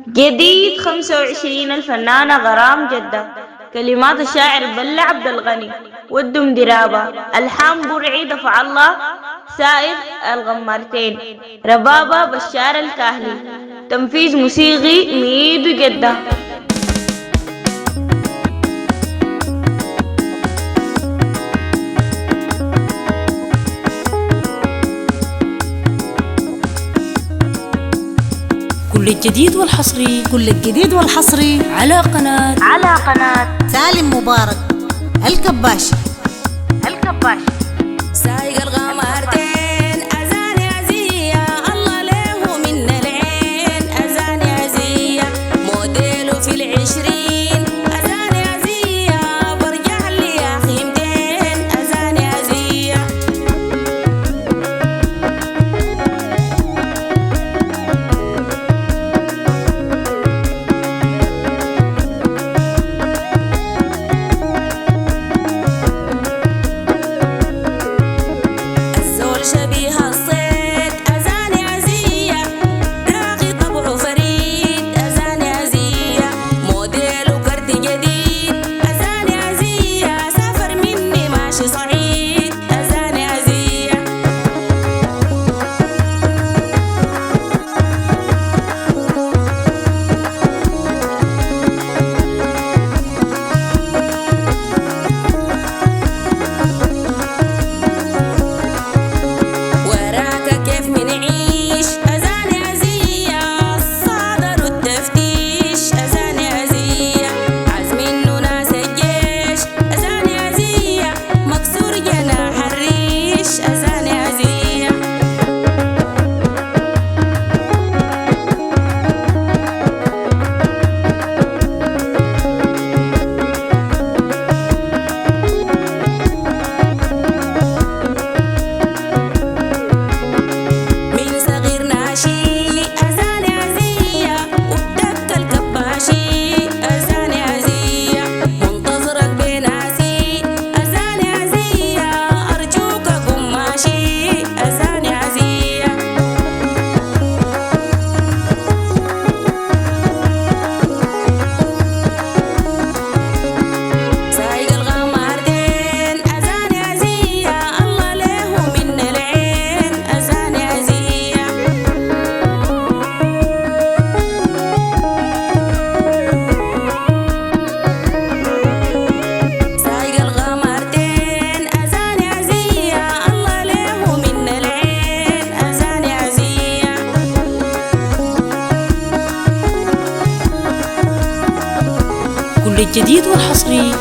جديد 25 الفنانة غرام جدة. كلمات الشاعر بلة عبد الغني. والدم درابة. ألحان برعي دفع الله سائر الغمارتين. ربابة بشار الكاهلي. تنفيذ موسيقي ميدو جدة. كل الجديد والحصري على قناة سالم مبارك الكباشي. سايق الغمارتين أزاني عزية الله له من العين أزاني عزية موديله في العشرين أزاني عزية برجع لي يا خيمتين أزاني عزية شبيه الصيد أزاني عزية راقي طبعه فريد أزاني عزية موديله كرت جديد أزاني عزية سافر مني ماشي صعيد أزاني عزية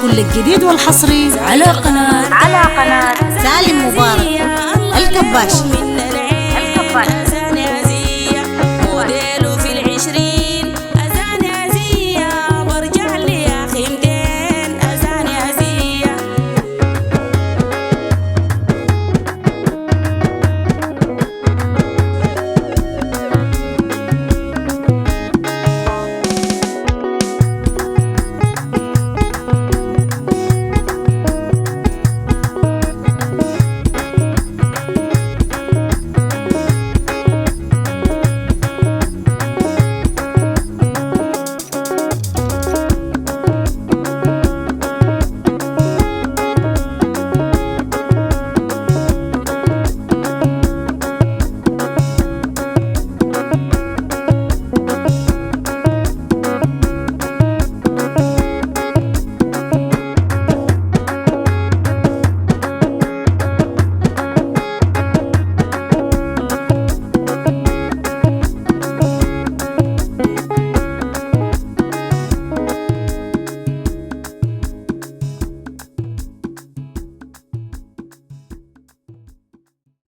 كل الجديد والحصري على قناة سالم مبارك الكباشي.